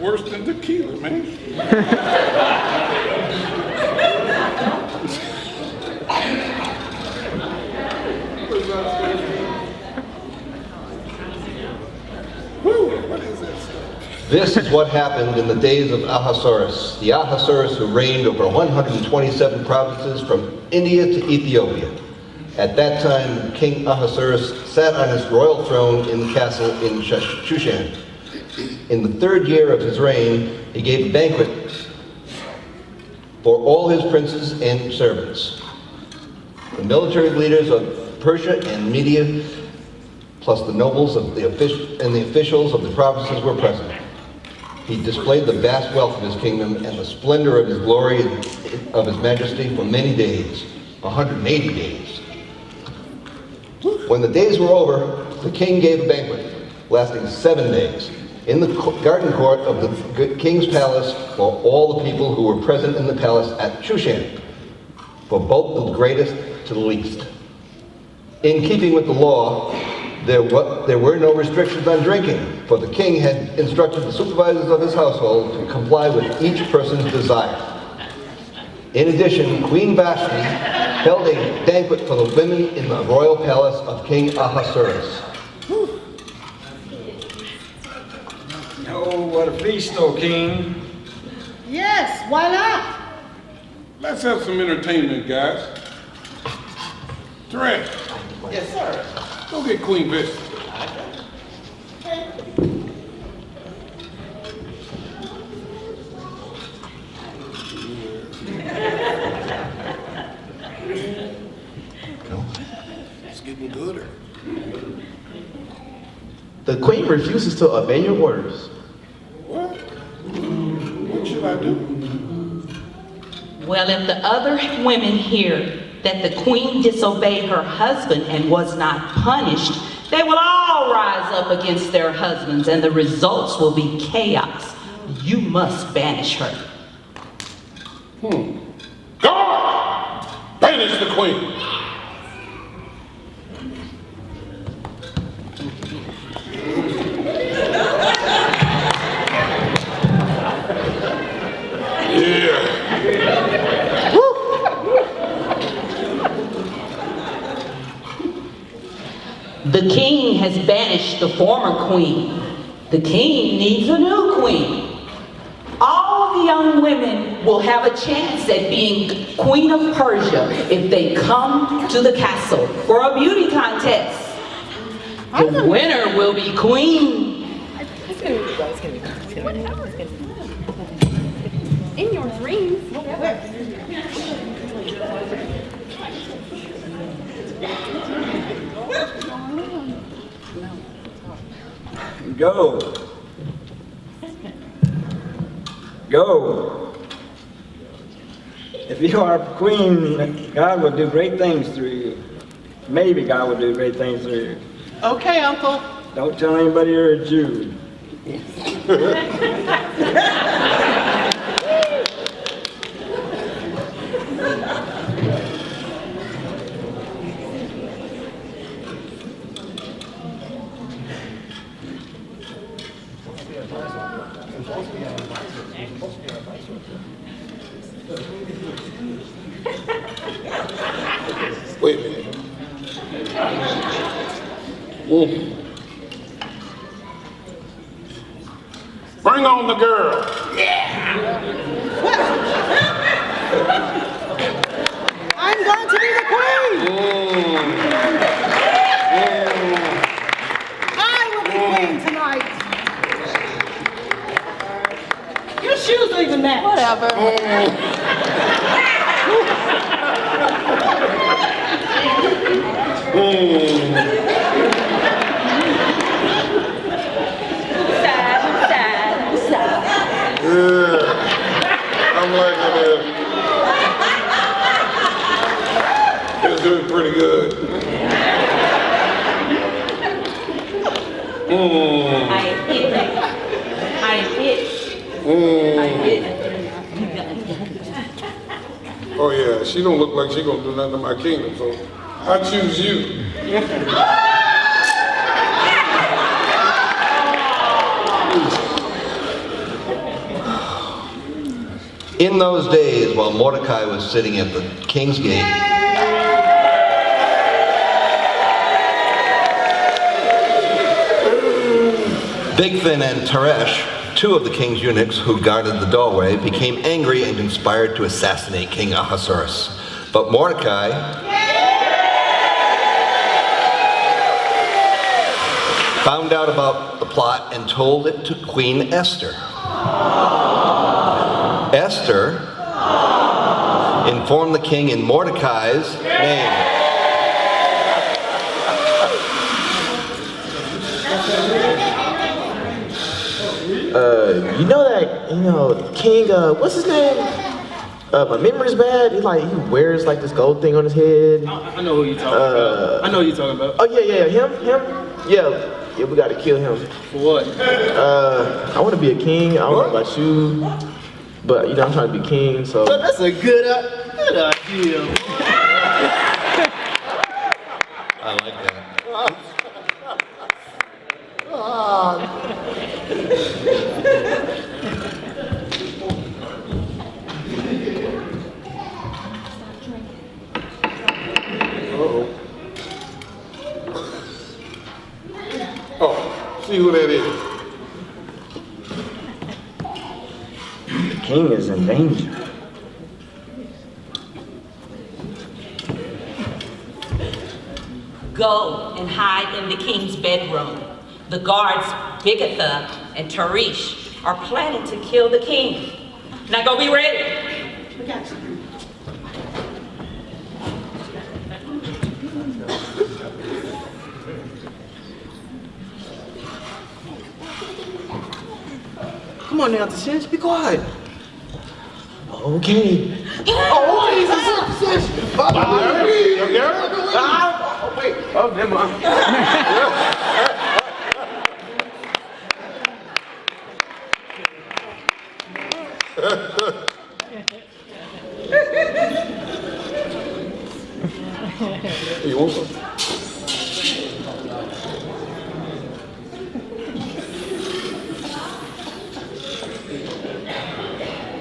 worse than tequila, man. This is what happened in the days of Ahasuerus, the Ahasuerus who reigned over 127 provinces from India to Ethiopia. At that time, King Ahasuerus sat on his royal throne in the castle in Shushan. In the 3rd year of his reign, he gave a banquet for all his princes and servants. The military leaders of Persia and Media, plus the nobles and the officials of the provinces were present. He displayed the vast wealth of his kingdom and the splendor of his glory and of his majesty for many days, 180 days. When the days were over, the king gave a banquet lasting 7 days in the garden court of the king's palace for all the people who were present in the palace at Shushan, for both the greatest to the least. In keeping with the law, there were no restrictions on drinking, for the king had instructed the supervisors of his household to comply with each person's desire. In addition, Queen Vashti held a banquet for the women in the royal palace of King Ahasuerus. Oh, what a feast, O king. Yes, why not? Let's have some entertainment, guys. Terrence, Yes, sir. go get Queen Vista. It's getting gooder. The queen refuses to obey your orders. What? What should I do? Well, if the other women hear that the queen disobeyed her husband and was not punished, they will all rise up against their husbands and the results will be chaos. You must banish her. Guard! Banish the queen! The king has banished the former queen. The king needs a new queen. All the young women will have a chance at being queen of Persia if they come to the castle for a beauty contest. The winner will be queen. It's gonna be good. It's gonna be good. It's gonna be good. It's gonna be good. In your dreams. Go. Go. If you are queen, God will do great things through you. Maybe God will do great things through you. Okay, Uncle. Don't tell anybody you're a Jew. Wait a minute. Bring on the girl. I'm going to be the queen. I will be queen tonight. Your shoes don't even match. Whatever. I'm liking it. You're doing pretty good. I hit that. I hit. Oh yeah, she don't look like she gonna do nothing to my kingdom, so I choose you. In those days, while Mordecai was sitting at the king's gate, Bigthan and Teresh, two of the king's eunuchs who guarded the doorway, became angry and conspired to assassinate King Ahasuerus. But Mordecai found out about the plot and told it to Queen Esther. Esther informed the king in Mordecai's name. King, what's his name? My memory's bad. He wears like this gold thing on his head. I know who you're talking about. I know who you're talking about. Oh yeah, him. Yeah, we gotta kill him. For what? I want to be a king. I don't know about you, but I'm trying to be king. So That's a good idea. I like that. Oh, see who that is. The king is in danger. Go and hide in the king's bedroom. The guards, Bigatha and Teresh, are planning to kill the king. Now go be ready. We got you. Come on now, Sis, be quiet. okay. Oh, Jesus. Wait. Oh, never mind. You want some?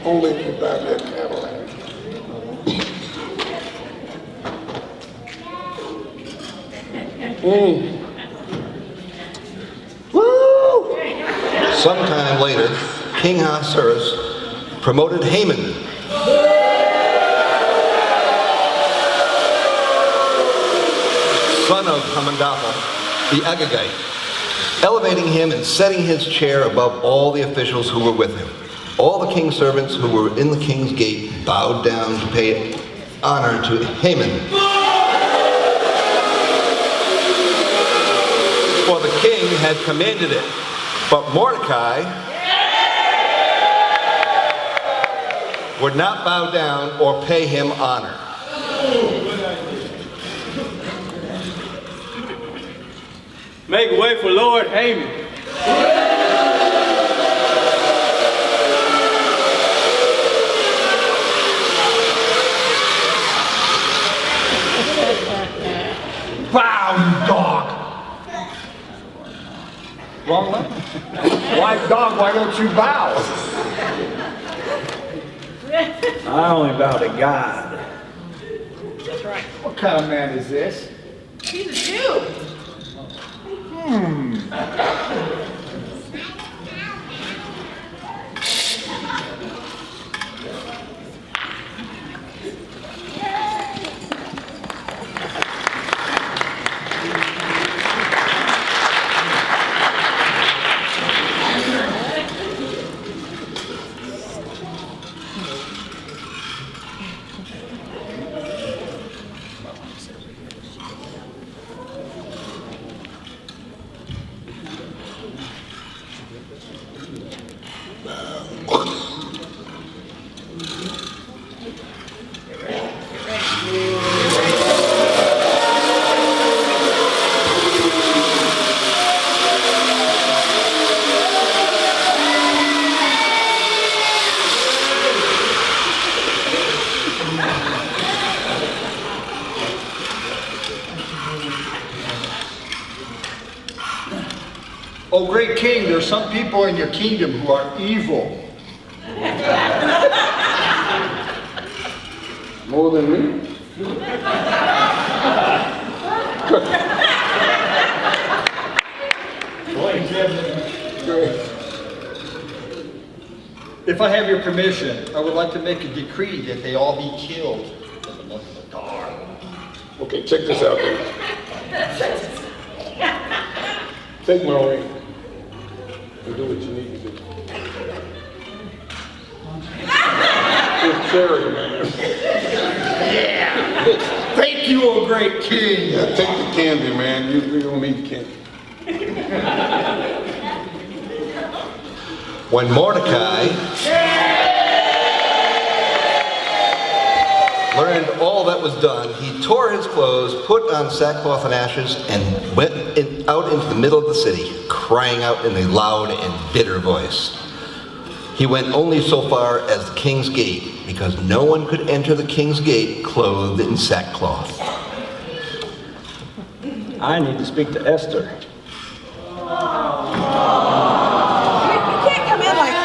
Only if you buy that Cadillac. Sometime later, King Ahasuerus promoted Haman, son of Hammedatha, the Agagite, elevating him and setting his chair above all the officials who were with him. All the king's servants who were in the king's gate bowed down to pay honor to Haman. For the king had commanded it. But Mordecai would not bow down or pay him honor. Make way for Lord Haman. Bow, you dog! Wrong way. White dog, why don't you bow? I only bow to God. That's right. What kind of man is this? He's a Jew. O great king, there are some people in your kingdom who are evil. More than me? If I have your permission, I would like to make a decree that they all be killed in the month of Adar. Okay, check this out, dude. Take my ring and do what you need to do. It's cherry, man. Thank you, O great king. Yeah, take the candy, man. You don't need candy. When Mordecai learned all that was done, he tore his clothes, put on sackcloth and ashes, and went out into the middle of the city, crying out in a loud and bitter voice. He went only so far as the king's gate, because no one could enter the king's gate clothed in sackcloth. I need to speak to Esther.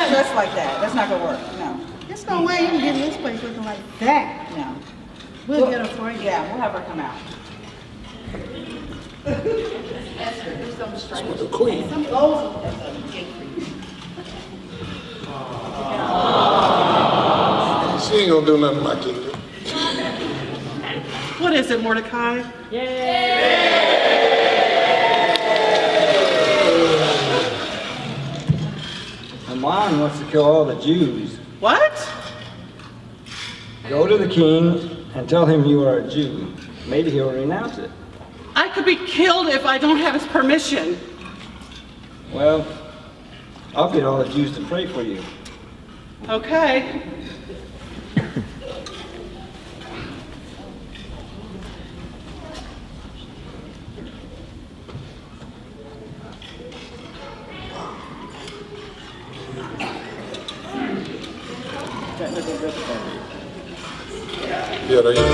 Dressed like that. That's not gonna work. No. There's no way you can get in this place looking like that. No. We'll get her for you. Yeah, we'll have her come out. The queen. She ain't gonna do nothing to my kingdom. What is it, Mordecai? Haman wants to kill all the Jews. What? Go to the king and tell him you are a Jew. Maybe he'll renounce it. I could be killed if I don't have his permission. Well, I'll get all the Jews to pray for you. Okay. Yeah, there you go.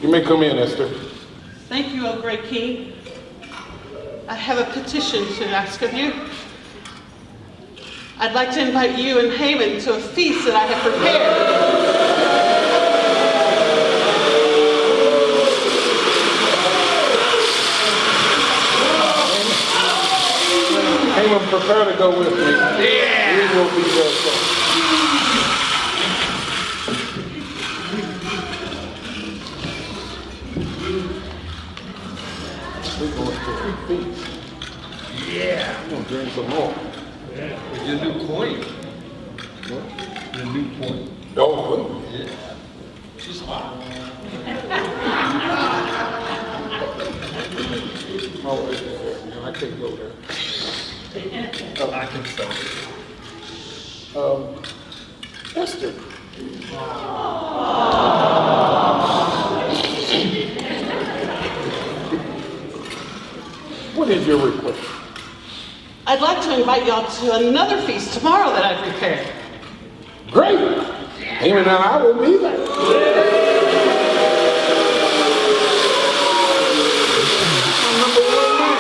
You may come in, Esther. Thank you, O great king. I have a petition to ask of you. I'd like to invite you and Haman to a feast that I have prepared. Haman, prepare to go with me. Yeah. We will be there soon. We're going to a feast. Yeah. I'm going to drink some more. With your new coin. What? Your new coin. Oh, well. Yeah. She's hot. Oh, wait there. I can't go there. Oh, I can sell it. Esther. What is your request? I'd like to invite y'all to another feast tomorrow that I've prepared. Great. Haman and I will be there. Number one man.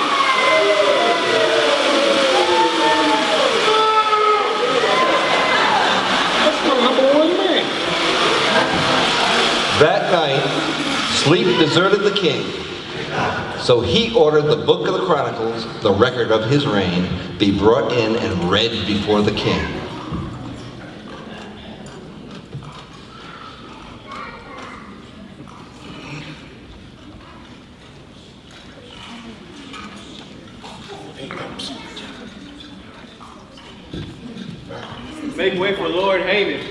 That's my number one man. That night, sleep deserted the king. So he ordered the book of the Chronicles, the record of his reign, be brought in and read before the king. Make way for Lord Haman.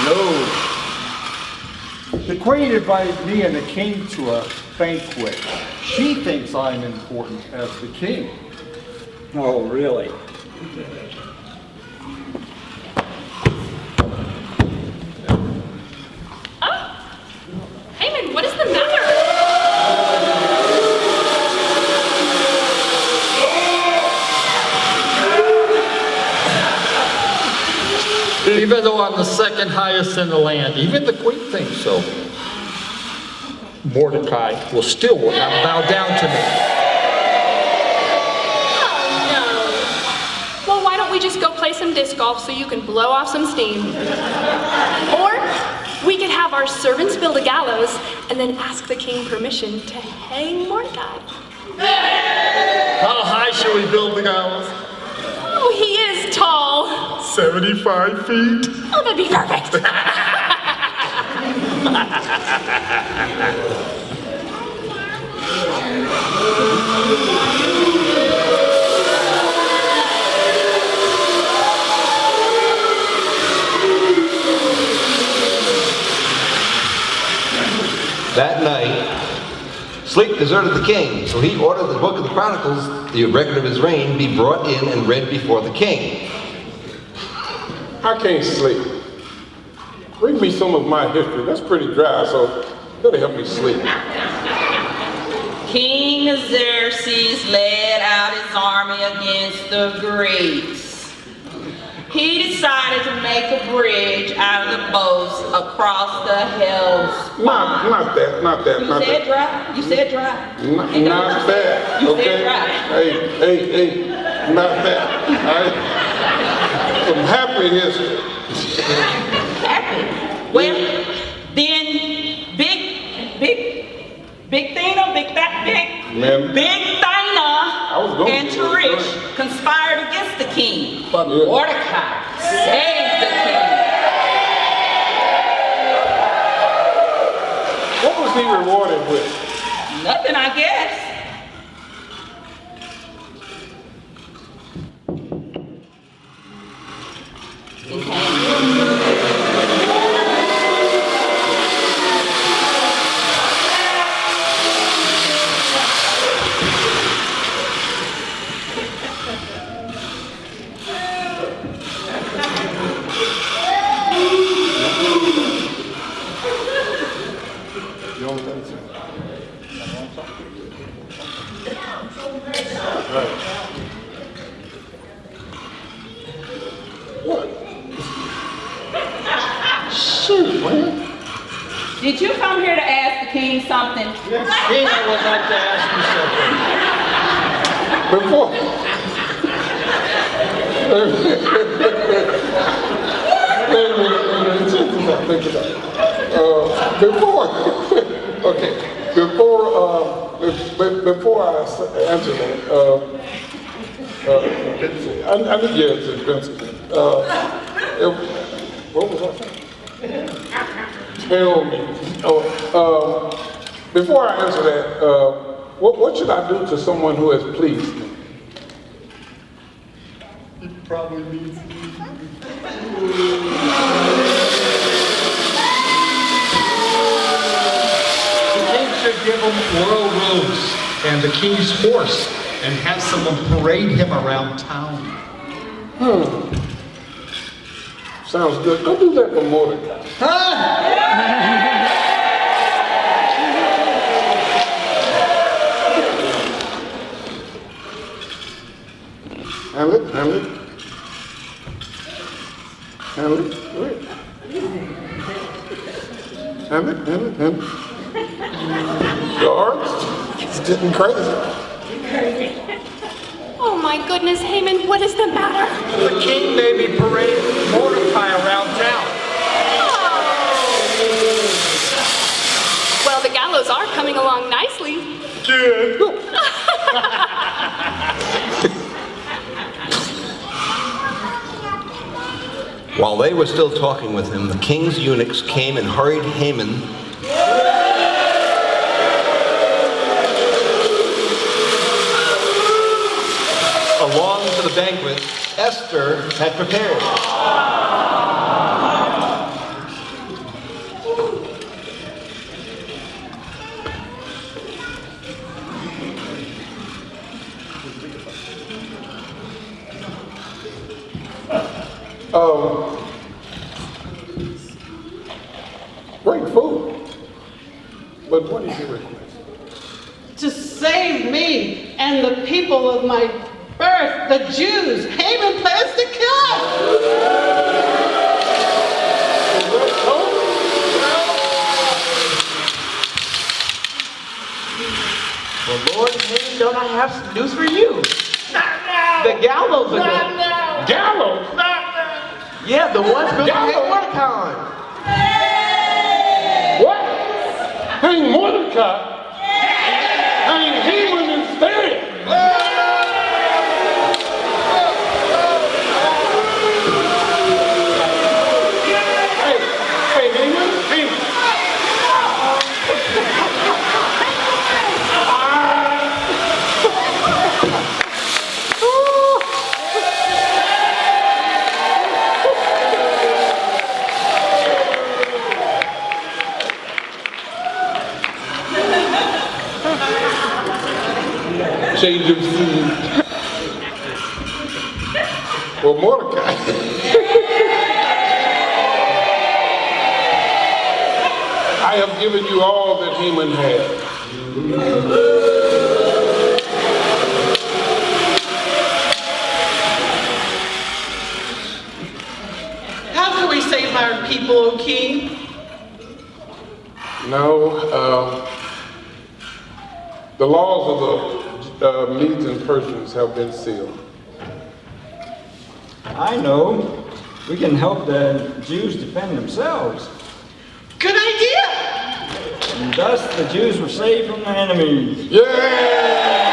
No. The queen invited me and the king to a banquet. She thinks I'm important as the king. Oh, really? Haman, what is the matter? Even though I'm the second highest in the land, even the queen thinks so, Mordecai will still not bow down to me. Oh, no. Well, why don't we just go play some disc golf so you can blow off some steam? Or we could have our servants build a gallows and then ask the king permission to hang Mordecai. How high should we build the gallows? Oh, he is tall. 75 feet. Oh, that'd be perfect. That night, sleep deserted the king, so he ordered the book of the Chronicles, the record of his reign, be brought in and read before the king. I can't sleep. Read me some of my history. That's pretty dry, so that'll help me sleep. King Xerxes led out his army against the Greeks. He decided to make a bridge out of the boats across the Hellespont. Not that. You said dry. You said dry. Not that. You Okay. said dry. Hey, not that. All right. Some happy history. Happy. Well, then Big Thina, Man. Big Thina and Tarish conspired against the king, but Mordecai saved the king. What was he rewarded with? Nothing, I guess. Shoot, man. Did you come here to ask the king something? King, I would like to ask you something. Before. Wait a minute. Check this out. Think about it. Before I answer that, I think, yeah, it's expensive. What was I saying? Tell me. Before I answer that, what should I do to someone who has pleased me? It probably means The king should give him royal robes and the king's horse and have someone parade him around town. Sounds good. Go do that for Mordecai. Hamlet. Wait. Hamlet. George, it's getting crazy. Oh my goodness, Haman, what is the matter? The king may be parading Mordecai around town. Well, the gallows are coming along nicely. While they were still talking with him, the king's eunuchs came and hurried Haman along to the banquet Esther had prepared. Great food. But what is your request? To save me and the people of my birth, the Jews, Haman plans to kill us. Well, Lord, Haman, don't I have some news for you? Not now! The gallows are Not going. now! Gallows? Not now! Yeah, the ones built to hang Gallows? Mordecai. What? Hang Mordecai? Hang Haman instead? Hey, Haman. Change of scene. Well, Mordecai. I have given you all that Haman had. How can we save our people, O king? No, the laws of the Medes and Persians have been sealed. I know. We can help the Jews defend themselves. Good idea! And thus the Jews were saved from their enemies. Yeah!